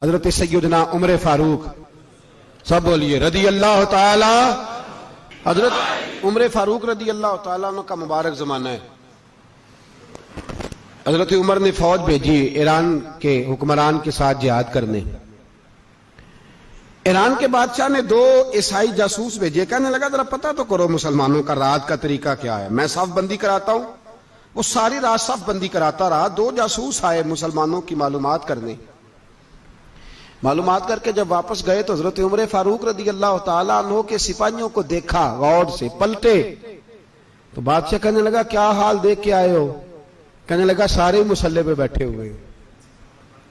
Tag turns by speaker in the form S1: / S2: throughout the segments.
S1: حضرت سیدنا عمر فاروق، سب بولیے رضی اللہ تعالی۔ حضرت عمر فاروق رضی اللہ تعالیٰ عنہ کا مبارک زمانہ ہے۔ حضرت عمر نے فوج بھیجی ایران کے حکمران کے ساتھ جہاد کرنے۔ ایران کے بادشاہ نے 2 عیسائی جاسوس بھیجے، کہنے لگا ذرا پتہ تو کرو مسلمانوں کا رات کا طریقہ کیا ہے، میں صف بندی کراتا ہوں۔ وہ ساری رات صف بندی کراتا رہا، 2 جاسوس آئے مسلمانوں کی معلومات کرنے۔ معلومات کر کے جب واپس گئے تو حضرت عمر فاروق رضی اللہ تعالیٰ عنہ کے سپاہیوں کو دیکھا، غور سے پلٹے تو بادشاہ کہنے لگا کیا حال دیکھ کے آئے ہو؟ کہنے لگا سارے مسلح پہ بیٹھے ہوئے،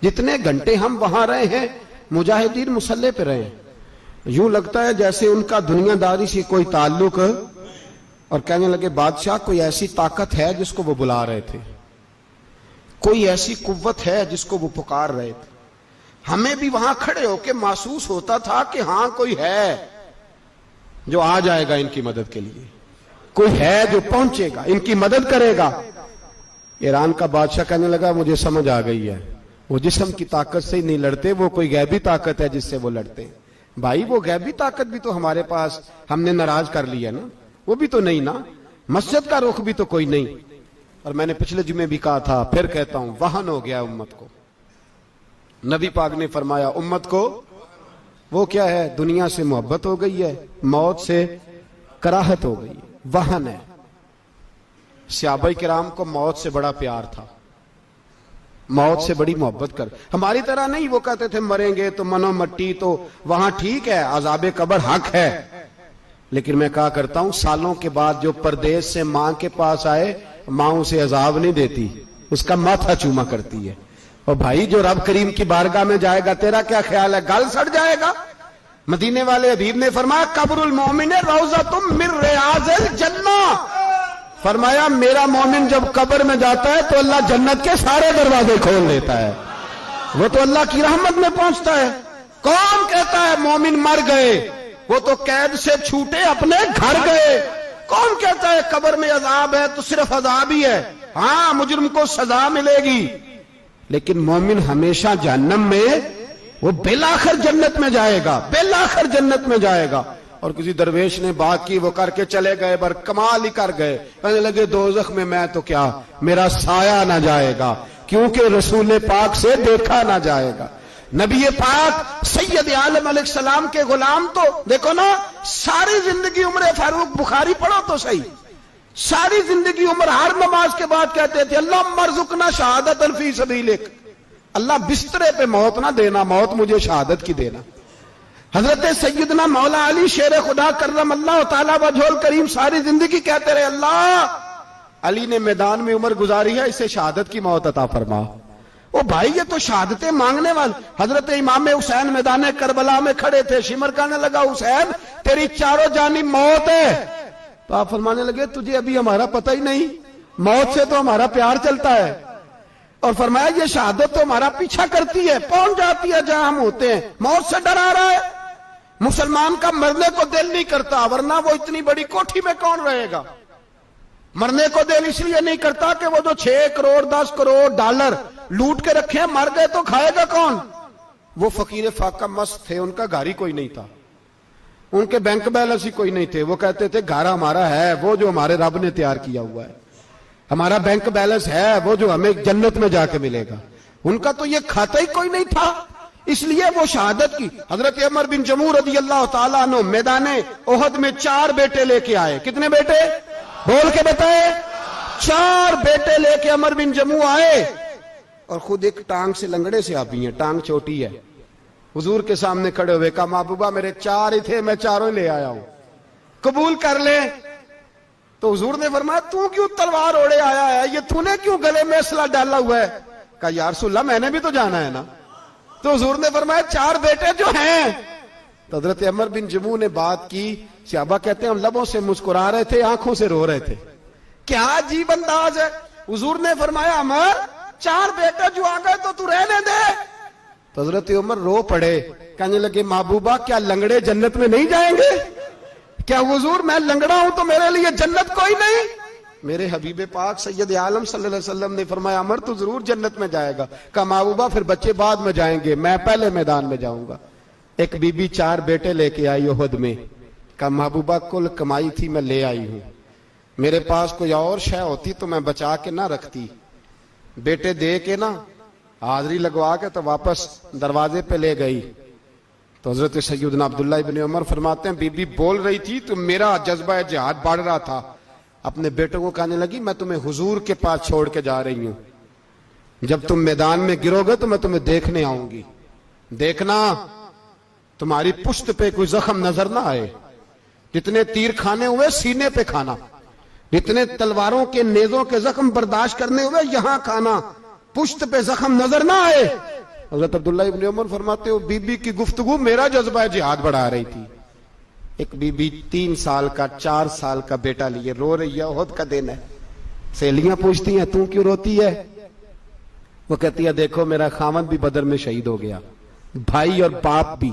S1: جتنے گھنٹے ہم وہاں رہے ہیں مجاہدین مسلح پہ رہے ہیں، یوں لگتا ہے جیسے ان کا دنیا داری سے کوئی تعلق۔ اور کہنے لگے بادشاہ کوئی ایسی طاقت ہے جس کو وہ بلا رہے تھے، کوئی ایسی قوت ہے جس کو وہ پکار رہے تھے، ہمیں بھی وہاں کھڑے ہو کے محسوس ہوتا تھا کہ ہاں کوئی ہے جو آ جائے گا ان کی مدد کے لیے، کوئی ہے جو پہنچے گا ان کی مدد کرے گا۔ ایران کا بادشاہ کہنے لگا مجھے سمجھ آ گئی ہے، وہ جسم کی طاقت سے ہی نہیں لڑتے، وہ کوئی غیبی طاقت ہے جس سے وہ لڑتے ہیں۔ بھائی وہ غیبی طاقت بھی تو ہمارے پاس ہم نے ناراض کر لیا نا، وہ بھی تو نہیں نا، مسجد کا رخ بھی تو کوئی نہیں۔ اور میں نے پچھلے جمعے بھی کہا تھا، پھر کہتا ہوں، وہن ہو گیا امت کو۔ نبی پاک نے فرمایا امت کو وہ کیا ہے، دنیا سے محبت ہو گئی ہے، موت سے کراہت ہو گئی ہے، وہن ہے۔ صحابہ کرام کو موت سے بڑا پیار تھا، موت سے بڑی محبت کر، ہماری طرح نہیں وہ کہتے تھے مریں گے تو منو مٹی، تو وہاں ٹھیک ہے عذاب قبر حق ہے، لیکن میں کہا کرتا ہوں سالوں کے بعد جو پردیس سے ماں کے پاس آئے، ماں اسے عذاب نہیں دیتی، اس کا ماتھا چوما کرتی ہے۔ اور بھائی جو رب کریم کی بارگاہ میں جائے گا تیرا کیا خیال ہے، گل سڑ جائے گا؟ مدینے والے حبیب نے فرمایا قبر المومن روضۃ من ریاض الجنہ، فرمایا میرا مومن جب قبر میں جاتا ہے تو اللہ جنت کے سارے دروازے کھول دیتا ہے، وہ تو اللہ کی رحمت میں پہنچتا ہے۔ کون کہتا ہے مومن مر گئے، وہ تو قید سے چھوٹے اپنے گھر گئے۔ کون کہتا ہے قبر میں عذاب ہے تو صرف عذاب ہی ہے، ہاں مجرم کو سزا ملے گی، لیکن مومن ہمیشہ جہنم میں، وہ بالآخر جنت میں جائے گا، بالآخر جنت میں جائے گا۔ اور کسی درویش نے بات کی، وہ کر کے چلے گئے، بر کمال ہی کر گئے، کہنے لگے دوزخ میں تو کیا، میرا سایہ نہ جائے گا، کیونکہ رسول پاک سے دیکھا نہ جائے گا۔ نبی پاک سید عالم علیہ السلام کے غلام تو دیکھو نا، ساری زندگی عمر فاروق، بخاری پڑھو تو صحیح، ساری زندگی عمر ہر نماز کے بعد کہتے تھے اللہم ارزقنا شہادت فی سبیلک، اللہ بسترے پہ موت نہ دینا، موت مجھے شہادت کی دینا۔ حضرت سیدنا مولا علی شیر خدا کرم اللہ تعالیٰ وجہ الکریم ساری زندگی کہتے رہے اللہ، علی نے میدان میں عمر گزاری ہے، اسے شہادت کی موت عطا فرما۔ او بھائی یہ تو شہادتیں مانگنے والے۔ حضرت امام حسین میدان کربلا میں کھڑے تھے، شمر کہنے لگا حسین تیری چاروں جانب موت ہے، تو آپ فرمانے لگے تجھے ابھی ہمارا پتہ ہی نہیں، موت سے تو ہمارا پیار چلتا ہے۔ اور فرمایا یہ شہادت تو ہمارا پیچھا کرتی ہے، پہنچ جاتی ہے جہاں ہم ہوتے ہیں، موت سے ڈر آ رہا ہے۔ مسلمان کا مرنے کو دل نہیں کرتا، ورنہ وہ اتنی بڑی کوٹھی میں کون رہے گا؟ مرنے کو دل اس لیے نہیں کرتا کہ وہ جو 6 کروڑ 10 کروڑ ڈالر لوٹ کے رکھے ہیں، مر گئے تو کھائے گا کون؟ وہ فقیر فاقہ مست تھے، ان کا گھر ہی کوئی نہیں تھا، ان کے بینک بیلنس ہی کوئی نہیں تھے، وہ کہتے تھے گھر ہمارا ہے وہ جو ہمارے رب نے تیار کیا ہوا ہے، ہمارا بینک بیلنس ہے وہ جو ہمیں جنت میں جا کے ملے گا۔ ان کا تو یہ کھاتا ہی کوئی نہیں تھا، اس لیے وہ شہادت کی۔ حضرت عمر بن جموع رضی اللہ تعالیٰ عنہ میدان احد میں 4 بیٹے لے کے آئے۔ کتنے بیٹے؟ بول کے بتائے۔ 4 بیٹے لے کے عمر بن جموع آئے، اور خود ایک ٹانگ سے لنگڑے سے آبی ہیں، ٹانگ چھوٹی ہے، حضور کے سامنے کھڑے ہوئے کہا محبوبہ میرے 4 ہی تھے، میں 4 لے آیا ہوں، قبول کر لے۔ تو حضور نے فرمایا تو کیوں تلوار اوڑے آیا ہے، یہ تو نے کیوں گلے میں اسلحہ ڈالا ہوا ہے؟ کہا یا رسول اللہ میں نے بھی تو جانا ہے نا۔ تو حضور نے فرمایا 4 بیٹے جو ہیں۔ تو حضرت عمر بن جموع نے بات کی، صحابہ کہتے ہیں ہم لبوں سے مسکرا رہے تھے، آنکھوں سے رو رہے تھے، کیا عجیب انداز ہے۔ حضور نے فرمایا عمر 4 بیٹے جو آ گئے تو تو رہنے دے۔ تو حضرت عمر رو پڑے، کہنے لگے محبوبہ کیا لنگڑے جنت میں نہیں جائیں گے؟ کیا حضور میں لنگڑا ہوں تو میرے لیے جنت کوئی نہیں؟ میرے حبیب پاک سید عالم صلی اللہ علیہ وسلم نے فرمایا عمر تو ضرور جنت میں جائے گا. کہا محبوبہ پھر بچے بعد میں جائیں گے, میں پہلے میدان میں جاؤں گا. ایک بی بی 4 بیٹے لے کے آئی احد میں. کہا محبوبہ کل کمائی تھی میں لے آئی ہوں, میرے پاس کوئی اور شے ہوتی تو میں بچا کے نہ رکھتی. بیٹے دے کے نا حاضری لگوا کے تو واپس دروازے پہ لے گئی. تو حضرت سیدنا عبداللہ ابن عمر فرماتے ہیں بی بی بول رہی تھی تو میرا جذبہ جہاد بڑھ رہا تھا. اپنے بیٹوں کو کہنے لگی میں تمہیں حضور کے پاس چھوڑ کے جا رہی ہوں, جب تم میدان میں گرو گے تو میں تمہیں دیکھنے آؤں گی. دیکھنا تمہاری پشت پہ کوئی زخم نظر نہ آئے. جتنے تیر کھانے ہوئے سینے پہ کھانا, جتنے تلواروں کے نیزوں کے زخم برداشت کرنے ہوئے یہاں کھانا, پشت پہ زخم نظر نہ آئے. حضرت عبداللہ ابن عمر فرماتے ہو بی بی کی گفتگو میرا جذبہ جہاد بڑھا رہی تھی. ایک بی بی 3 سال کا 4 سال کا بیٹا لیے رو رہی ہے, احد کا دن ہے. سہیلیاں پوچھتی ہیں تو کیوں روتی ہے؟ وہ کہتی ہے دیکھو میرا خاوند بھی بدر میں شہید ہو گیا, بھائی اور باپ بھی.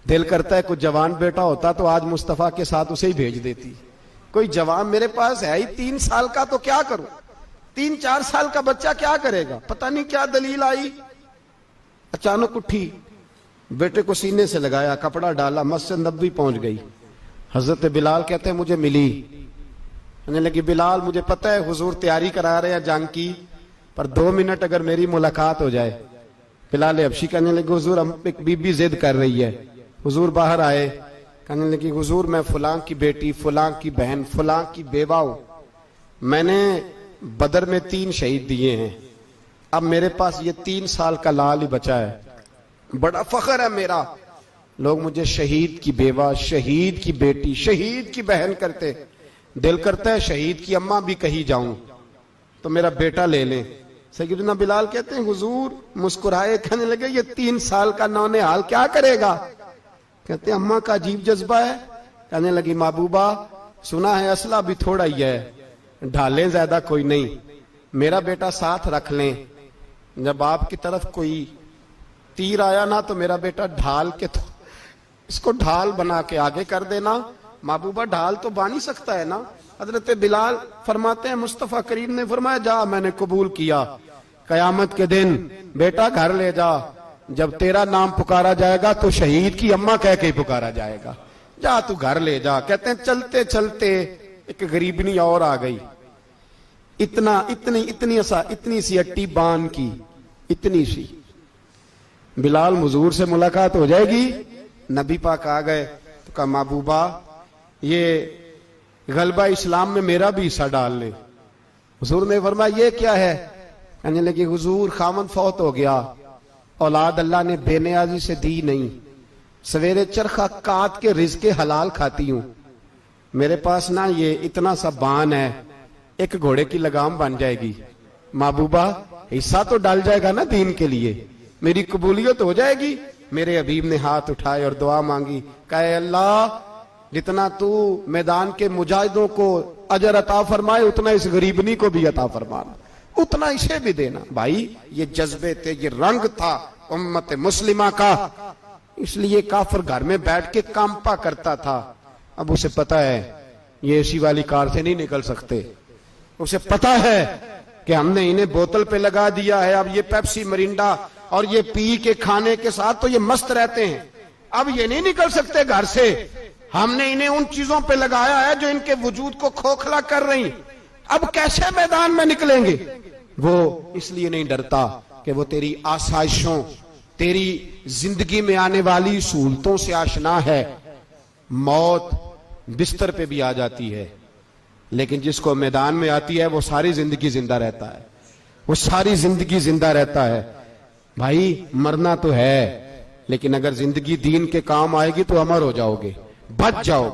S1: دل کرتا ہے کوئی جوان بیٹا ہوتا تو آج مصطفیٰ کے ساتھ اسے ہی بھیج دیتی. کوئی جوان میرے پاس ہے ہی 3 سال کا تو کیا کروں, 3-4 سال کا بچہ کیا کرے گا؟ پتہ نہیں کیا دلیل آئی, اچانک اٹھی, بیٹے کو سینے سے لگایا, کپڑا ڈالا, مسجد نبوی پہنچ گئی. حضرت بلال کہتے ہیں مجھے ملی, کہنے لگی بلال مجھے پتہ ہے حضور تیاری کرا رہے ہیں جنگ کی, پر 2 منٹ اگر میری ملاقات ہو جائے. بلال حبشی کہنے لگے حضور ہم ایک بی بی ضد کر رہی ہے. حضور باہر آئے, کہنے لگی حضور میں فلاں کی بیٹی, فلاں کی بہن, فلاں کی بیوہ ہوں, میں نے بدر میں 3 شہید دیے ہیں, اب میرے پاس یہ 3 سال کا لال ہی بچا ہے, بڑا فخر ہے میرا. لوگ مجھے شہید کی بیوہ, شہید کی بیٹی, شہید کی بہن کرتے. دل کرتا ہے شہید کی اماں بھی کہیں جاؤں تو میرا بیٹا لے لیں. سیدنا بلال کہتے ہیں حضور مسکرائے, کہنے لگے یہ 3 سال کا نونہال کیا کرے گا؟ کہتے ہیں اماں کا عجیب جذبہ ہے. کہنے لگی محبوبہ سنا ہے اسلحہ بھی تھوڑا ہی ہے, ڈھالیں زیادہ کوئی نہیں, میرا بیٹا ساتھ رکھ لیں, جب آپ کی طرف کوئی تیر آیا نا تو میرا بیٹا ڈھال کے تو اس کو ڈھال بنا کے آگے کر دینا. محبوبہ ڈھال تو بانی سکتا ہے نا. حضرت بلال فرماتے ہیں مصطفیٰ کریم نے فرمایا جا میں نے قبول کیا, قیامت کے دن بیٹا گھر لے جا, جب تیرا نام پکارا جائے گا تو شہید کی اماں کہہ کے ہی پکارا جائے گا, جا تو گھر لے جا. کہتے ہیں چلتے چلتے ایک غریبنی اور آ گئی, اتنی سی اٹی بان کی, اتنی سی. بلال حضور سے ملاقات ہو جائے گی. نبی پاک آ گئے تو کہا محبوبہ یہ غلبہ اسلام میں میرا بھی حصہ ڈال لے. حضور نے فرمایا یہ کیا ہے؟ کہنے لگے حضور خامن فوت ہو گیا, اولاد اللہ نے بے نیازی سے دی نہیں, سویرے چرخہ کاٹ کے رزق حلال کھاتی ہوں, میرے پاس نا یہ اتنا سا بان ہے, ایک گھوڑے کی لگام بن جائے گی. محبوبہ حصہ تو ڈال جائے گا نا دین کے لیے, میری قبولیت ہو جائے گی. میرے حبیب نے ہاتھ اٹھائے اور دعا مانگی, کہے اللہ جتنا تو میدان کے مجاہدوں کو اجر عطا فرمائے اتنا اس غریبنی کو بھی عطا فرمانا, اتنا اسے بھی دینا. بھائی یہ جذبے تھے, یہ رنگ تھا امت مسلمہ کا, اس لیے کافر گھر میں بیٹھ کے کانپا کرتا تھا. اب اسے پتا ہے یہ اے والی کار سے نہیں نکل سکتے, اسے پتا ہے کہ ہم نے انہیں بوتل پہ لگا دیا ہے, اب یہ پیپسی مرینڈا اور یہ پی کے کھانے کے ساتھ تو یہ مست رہتے ہیں, اب یہ نہیں نکل سکتے گھر سے. ہم نے انہیں ان چیزوں پہ لگایا ہے جو ان کے وجود کو کھوکھلا کر رہی, اب کیسے میدان میں نکلیں گے؟ وہ اس لیے نہیں ڈرتا کہ وہ تیری آسائشوں, تیری زندگی میں آنے والی سہولتوں سے آشنا ہے. موت بستر پہ بھی آ جاتی ہے, لیکن جس کو میدان میں آتی ہے وہ ساری زندگی زندہ رہتا ہے, وہ ساری زندگی زندہ رہتا ہے. بھائی مرنا تو ہے, لیکن اگر زندگی دین کے کام آئے گی تو امر ہو جاؤ گے, بچ جاؤ.